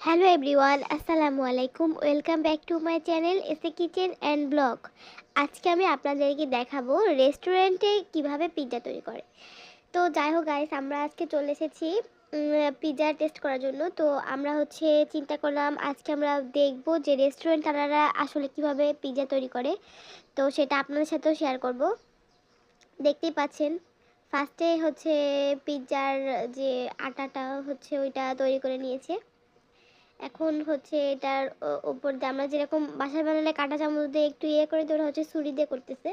Hello everyone, আসসালামু আলাইকুম। Welcome back to my channel SA kitchen and blog. আজকে আমি আপনাদেরকে দেখাবো রেস্টুরেন্টে কিভাবে পিৎজা তৈরি করে। তো যাই হোক গাইস, আমরা আজকে চলে এসেছি পিৎজা টেস্ট করার জন্য। তো আমরা চিন্তা করলাম আজকে আমরা দেখব যে রেস্টুরেন্ট তারা আসলে কিভাবে পিৎজা তৈরি করে। তো সেটা আপনাদের সাথেও শেয়ার করব। দেখতেই পাচ্ছেন ফার্স্টে পিৎজার যে আটাটা ওইটা তৈরি করে নিয়েছে। এখন এটার উপর দিয়ে আমরা যেরকম বাসায় বানালে কাঁটা চামচ দিয়ে একটু করে দিয়ে ওরা ছুরি দিয়ে করতেছে।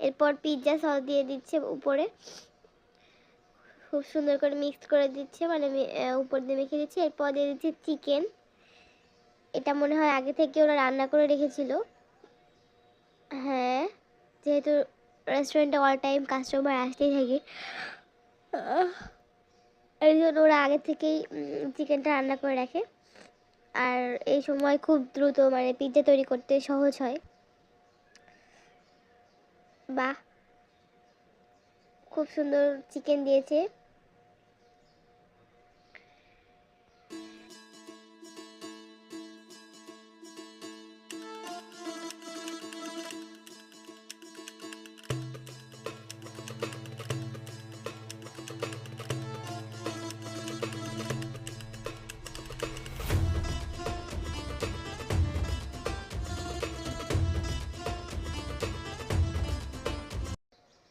এরপর পিৎজা সস দিয়ে দিচ্ছে উপরে, খুব সুন্দর করে মিক্স করে দিচ্ছে, মানে উপর দিয়ে মেখে দিচ্ছে। এরপর দিয়ে দিচ্ছে চিকেন। এটা মনে হয় আগে থেকে ওরা রান্না করে রেখেছিল। হ্যাঁ, যেহেতু রেস্টুরেন্টে অল টাইম কাস্টমার আসতেই থাকে, এই জন্য ওরা আগে থেকেই চিকেনটা রান্না করে রাখে। আর এই সময় খুব দ্রুত মানে পিৎজা তৈরি করতে সহজ হয়। বাহ, খুব সুন্দর চিকেন দিয়েছে।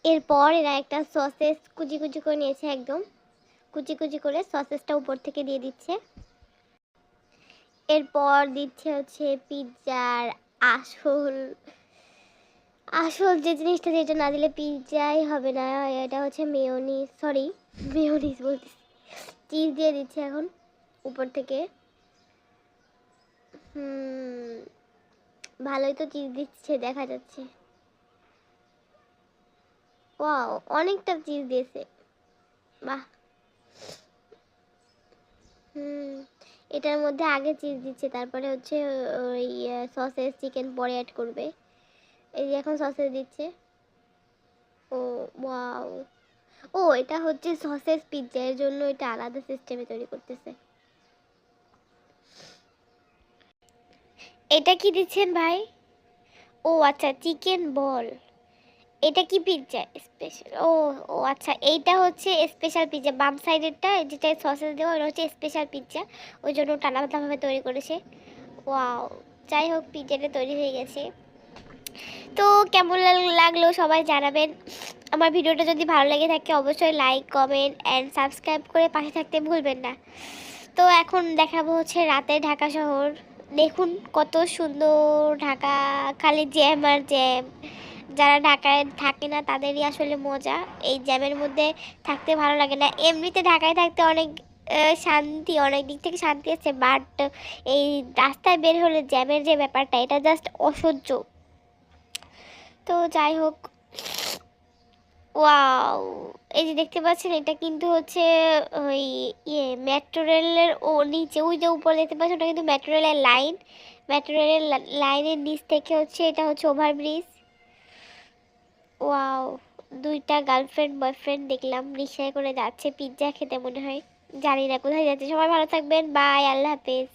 এরপর এরা একটা সসেস কুচি কুচি করে নিয়েছে, একদম কুচি কুচি করে সসেসটা উপর থেকে দিয়ে দিচ্ছে। এরপর দিচ্ছে পিৎজার আসল আসল যে জিনিসটা, যেটা না দিলে পিৎজাই হবে না, এটা মেয়োনিজ, সরি মেয়োনিজ বলতেছি, চিজ দিয়ে দিচ্ছে এখন উপর থেকে। ভালোই তো চিজ দিচ্ছে, দেখা যাচ্ছে। ওয়াও, অনেকটা চিজ দিয়েছে, বাহ। এটার মধ্যে আগে চিজ দিচ্ছে, তারপরে ওই সসেস চিকেন পরে অ্যাড করবে। এই যে এখন সসেস দিচ্ছে। ও ওয়াও, ও এটা সসেস পিৎজা, এর জন্য এটা আলাদা সিস্টেমে তৈরি করতেছে। এটা কি দিচ্ছেন ভাই? ও আচ্ছা, চিকেন বল। এটা কি পিৎজা স্পেশাল? ও ও আচ্ছা, এইটা স্পেশাল পিৎজা। বাম সাইডেরটা যেটা সসেস দেওয়া, ওটা স্পেশাল পিৎজা, ওই জন্য টানাভাবে তৈরি করেছে। ওয়াও, যাই হোক পিৎজাটা তৈরি হয়ে গেছে। তো কেমন লাগলো সবাই জানাবেন। আমার ভিডিওটা যদি ভালো লেগে থাকে অবশ্যই লাইক, কমেন্ট অ্যান্ড সাবস্ক্রাইব করে পাশে থাকতে ভুলবেন না। তো এখন দেখাবো রাতে ঢাকা শহর। দেখুন কত সুন্দর ঢাকা, খালি জ্যাম আর জ্যাম। যারা ঢাকায় থাকে না তাদেরই আসলে মজা, এই জ্যামের মধ্যে থাকতে ভালো লাগে না। এমনিতে ঢাকায় থাকতে অনেক শান্তি, অনেক দিক থেকে শান্তি আছে, বাট এই রাস্তায় বের হলে জ্যামের যে ব্যাপারটা, এটা জাস্ট অসহ্য। তো যাই হোক, ওয়াও, এই যে দেখতে পাচ্ছেন এটা কিন্তু ওই মেট্রো রেলের নিচে, ওই যে উপরে দেখতে পাচ্ছেন ওটা কিন্তু মেট্রো রেলের লাইন। মেট্রো রেলের লাইনের নিচ থেকে এটা ওভারব্রিজ। ওয়াও, দুইটা গার্লফ্রেন্ড বয়ফ্রেন্ড দেখলাম রিক্সায় করে যাচ্ছে পিৎজা খেতে মনে হয়। জানি না কোথায় যাচ্ছে। সবাই ভালো থাকবেন, বাই, আল্লাহ হাফেজ।